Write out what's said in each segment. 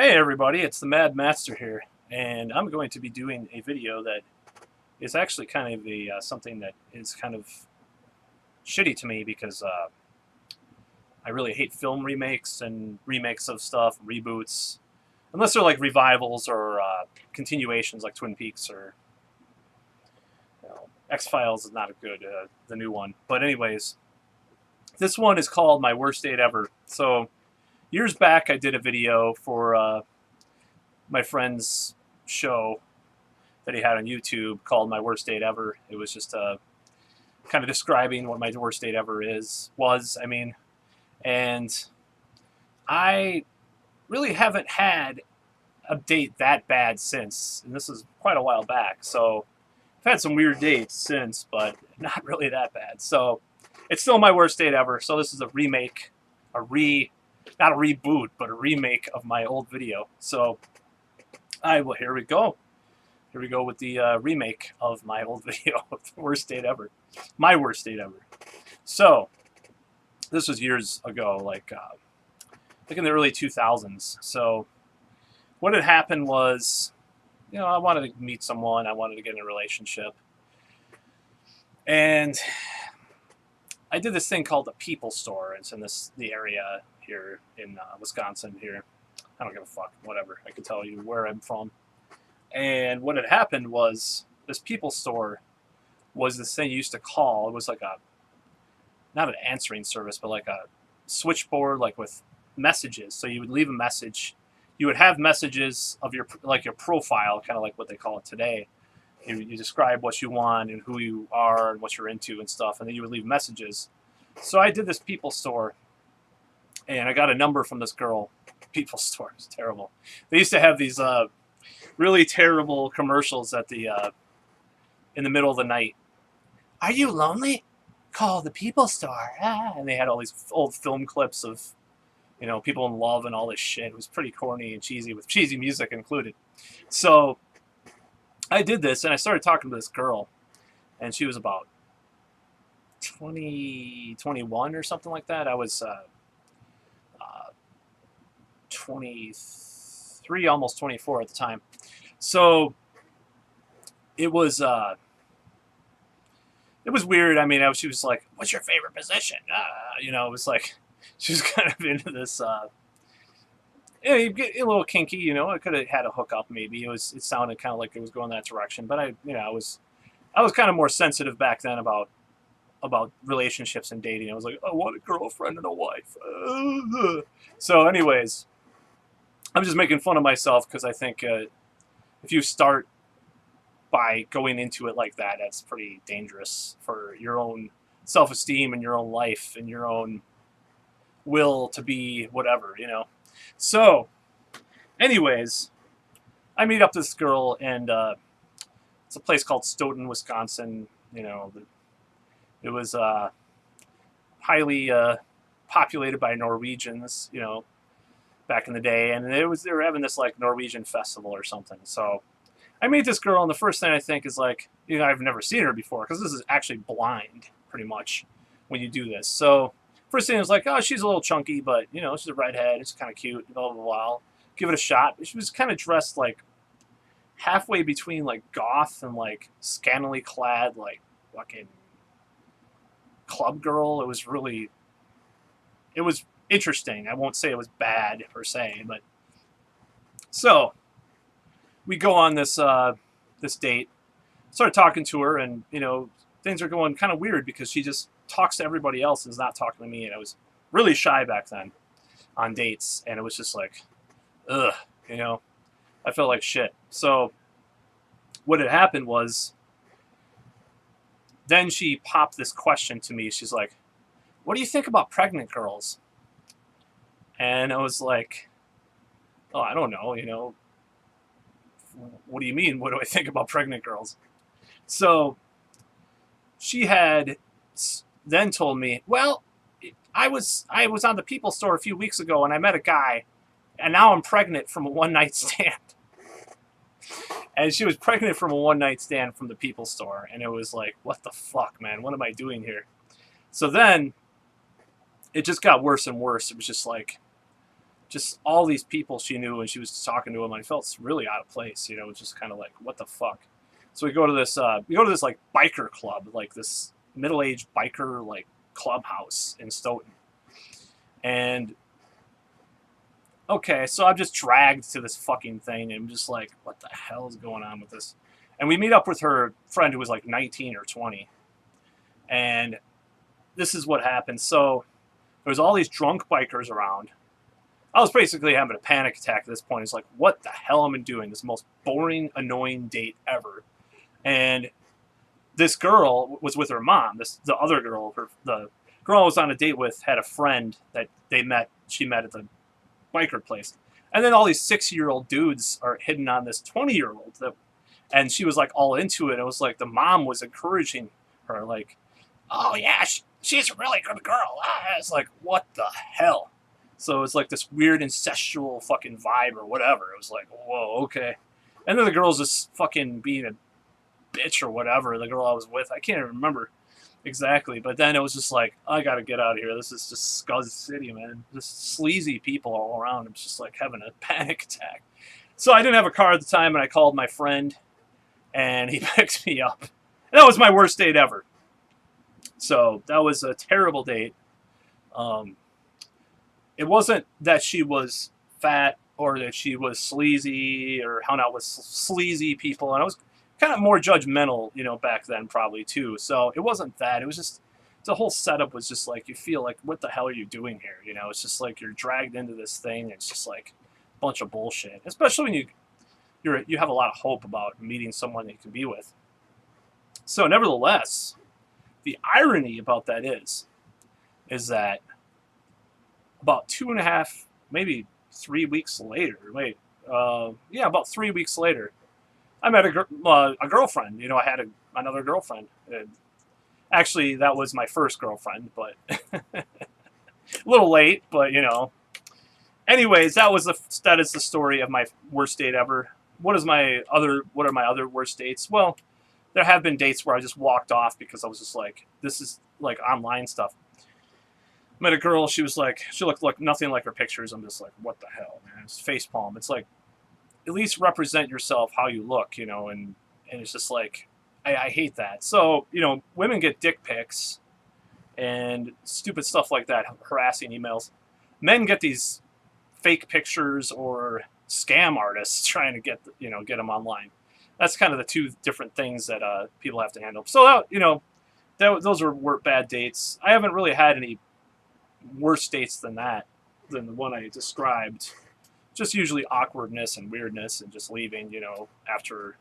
Hey everybody, it's the Mad Master here, and I'm going to be doing a video that is actually kind of something that is kind of shitty to me because I really hate film remakes and remakes of stuff, reboots, unless they're like revivals or continuations like Twin Peaks or X-Files is not a good, the new one. But anyways, this one is called My Worst Date Ever. So years back I did a video for my friend's show that he had on YouTube called My Worst Date Ever. It was just kind of describing what my worst date ever was. And I really haven't had a date that bad since, and this is quite a while back. So I've had some weird dates since, but not really that bad. So it's still my worst date ever. So this is a remake, not a reboot, but a remake of my old video. So here we go. Here we go with the remake of my old video of the worst date ever. My worst date ever. So, this was years ago, like in the early 2000s. So, what had happened was, I wanted to meet someone. I wanted to get in a relationship. And I did this thing called the People Store. It's in the area here in Wisconsin here. I don't give a fuck, whatever. I can tell you where I'm from. And what had happened was this People Store was this thing you used to call. It was like not an answering service, but like a switchboard, like with messages. So you would leave a message. You would have messages of your profile, kind of like what they call it today. You describe what you want and who you are and what you're into and stuff, and then you would leave messages. So I did this People Store, and I got a number from this girl. People Store is terrible. They used to have these really terrible commercials at in the middle of the night. Are you lonely? Call the People Store. And they had all these old film clips of people in love and all this shit. It was pretty corny and cheesy with cheesy music included. So I did this, and I started talking to this girl, and she was about 21 or something like that. I was 23, almost 24 at the time. So it was weird. She was like, "What's your favorite position?" It was like she was kind of into this. You get a little kinky. I could have had a hookup maybe. It sounded kind of like it was going that direction. But I was kind of more sensitive back then about relationships and dating. I was like, I want a girlfriend and a wife. So, anyways, I'm just making fun of myself because I think if you start by going into it like that, that's pretty dangerous for your own self-esteem and your own life and your own will to be whatever. So, anyways, I meet up this girl, and it's a place called Stoughton, Wisconsin. It was highly populated by Norwegians, back in the day, and they were having this like Norwegian festival or something. So I meet this girl, and the first thing I think is like, I've never seen her before because this is actually blind pretty much when you do this. So first thing was like, oh, she's a little chunky, but she's a redhead, it's kind of cute, blah blah blah. Give it a shot. She was kind of dressed like halfway between like goth and like scantily clad like fucking club girl. It was interesting. I won't say it was bad per se, but so we go on this date. Started talking to her, and things are going kind of weird because she just talks to everybody else and is not talking to me. And I was really shy back then on dates, and it was just like, ugh, I felt like shit. So what had happened was, then she popped this question to me. She's like, "What do you think about pregnant girls?" And I was like, "Oh, I don't know, what do you mean? What do I think about pregnant girls?" So she had then told me, "Well, I was on the People Store a few weeks ago, and I met a guy, and now I'm pregnant from a one-night stand." And she was pregnant from a one-night stand from the People Store, and it was like, what the fuck, man? What am I doing here? So then it just got worse and worse. It was just like just all these people she knew, and she was talking to them. I felt really out of place, you know. It's just kind of like, what the fuck. So we go to this like biker club, like this middle-aged biker like clubhouse in Stoughton, and okay, so I'm just dragged to this fucking thing, and I'm just like, what the hell is going on with this? And we meet up with her friend who was like 19 or 20, and this is what happened. So there was all these drunk bikers around. I was basically having a panic attack at this point. It's like, what the hell am I doing? This most boring, annoying date ever. And this girl was with her mom. The other girl, the girl I was on a date with, had a friend that she met at the biker place. And then all these 6-year-old dudes are hitting on this 20-year-old. And she was like all into it. It was like the mom was encouraging her, like, oh yeah, she's a really good girl. It's like, what the hell? So it's like this weird incestual fucking vibe or whatever. It was like, whoa, okay. And then the girl's just fucking being a bitch or whatever. The girl I was with, I can't even remember exactly. But then it was just like, I gotta get out of here. This is just Scuzz City, man. Just sleazy people all around. I'm just like having a panic attack. So I didn't have a car at the time, and I called my friend, and he picked me up. And that was my worst date ever. So that was a terrible date. It wasn't that she was fat or that she was sleazy or hung out with sleazy people. And I was kind of more judgmental, you know, back then probably too. So it wasn't that. It was just, the whole setup was just like, you feel like, what the hell are you doing here? You know, it's just like you're dragged into this thing. And it's just like a bunch of bullshit, especially when you have a lot of hope about meeting someone you can be with. So nevertheless, the irony about that is that about 2.5, maybe 3 weeks later, about 3 weeks later, I met a girlfriend. You know, I had another girlfriend. Actually, that was my first girlfriend, but a little late, but you know. Anyways, that is the story of my worst date ever. What are my other worst dates? Well, there have been dates where I just walked off because I was just like, this is like online stuff. Met a girl, she looked like nothing like her pictures. I'm just like, what the hell, man? It's facepalm. It's like, at least represent yourself how you look, you know, and it's just like, I hate that. So, you know, women get dick pics and stupid stuff like that, harassing emails. Men get these fake pictures or scam artists trying to get them online. That's kind of the two different things that people have to handle. So, you know, those were bad dates. I haven't really had any worse dates than the one I described. Just usually awkwardness and weirdness and just leaving, you know, after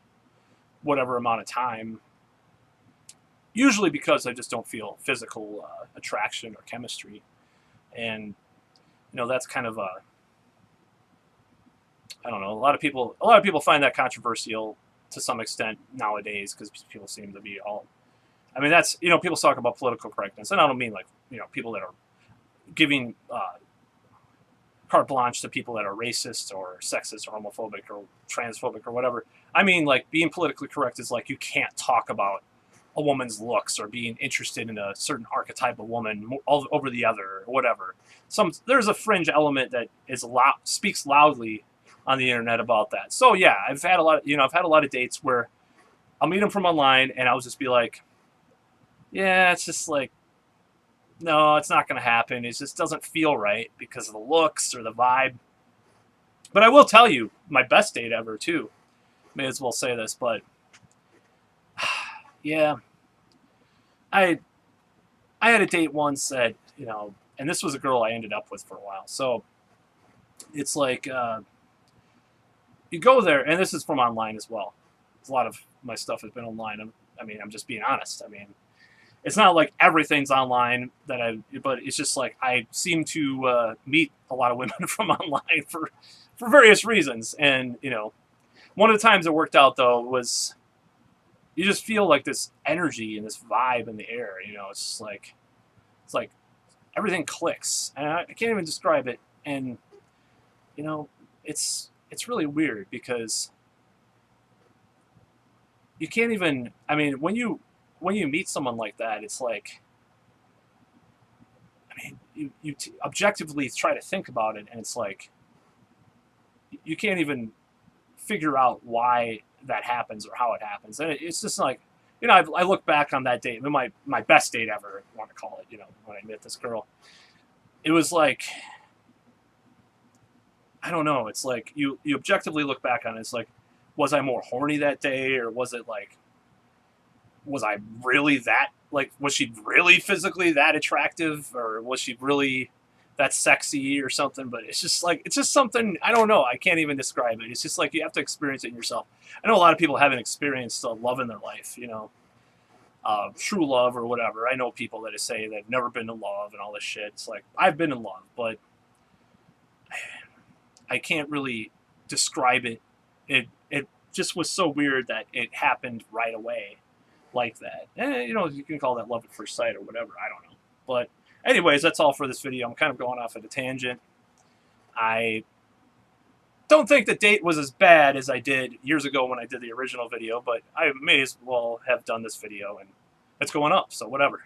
whatever amount of time. Usually because I just don't feel physical attraction or chemistry. And, you know, that's kind of I don't know, a lot of people find that controversial to some extent nowadays because people seem to be all, I mean, that's, you know, people talk about political correctness, and I don't mean like, you know, people that are giving carte blanche to people that are racist or sexist or homophobic or transphobic or whatever. I mean, like, being politically correct is like you can't talk about a woman's looks or being interested in a certain archetype of woman over the other or whatever. There's a fringe element that speaks loudly on the internet about that. So yeah, I've had a lot of dates where I'll meet them from online and I'll just be like, yeah, it's just like, no, it's not going to happen. It just doesn't feel right because of the looks or the vibe. But I will tell you, my best date ever, too. May as well say this, but yeah. I had a date once that, you know, and this was a girl I ended up with for a while. So it's like, you go there, and this is from online as well. A lot of my stuff has been online. I'm just being honest. I mean, it's not like everything's online but it's just like I seem to meet a lot of women from online for various reasons. And, you know, one of the times it worked out, though, was you just feel like this energy and this vibe in the air. You know, it's like everything clicks. And I can't even describe it. And, you know, it's really weird because you can't even, I mean, when you meet someone like that, it's like, I mean, you objectively try to think about it, and it's like, you can't even figure out why that happens or how it happens. And it's just like, you know, I look back on that date, my best date ever, if you want to call it, you know, when I met this girl. It was like, I don't know. It's like you objectively look back on it. It's like, was I more horny that day, or was it like, was I really that, like, was she really physically that attractive, or was she really that sexy or something? But it's just like, it's just something, I don't know. I can't even describe it. It's just like, you have to experience it yourself. I know a lot of people haven't experienced love in their life, you know, true love or whatever. I know people that say they've never been in love and all this shit. It's like, I've been in love, but I can't really describe it. It just was so weird that it happened right away like that. You know, you can call that love at first sight or whatever. I don't know. But anyways, that's all for this video. I'm kind of going off at a tangent. I don't think the date was as bad as I did years ago when I did the original video, but I may as well have done this video, and it's going up, so whatever.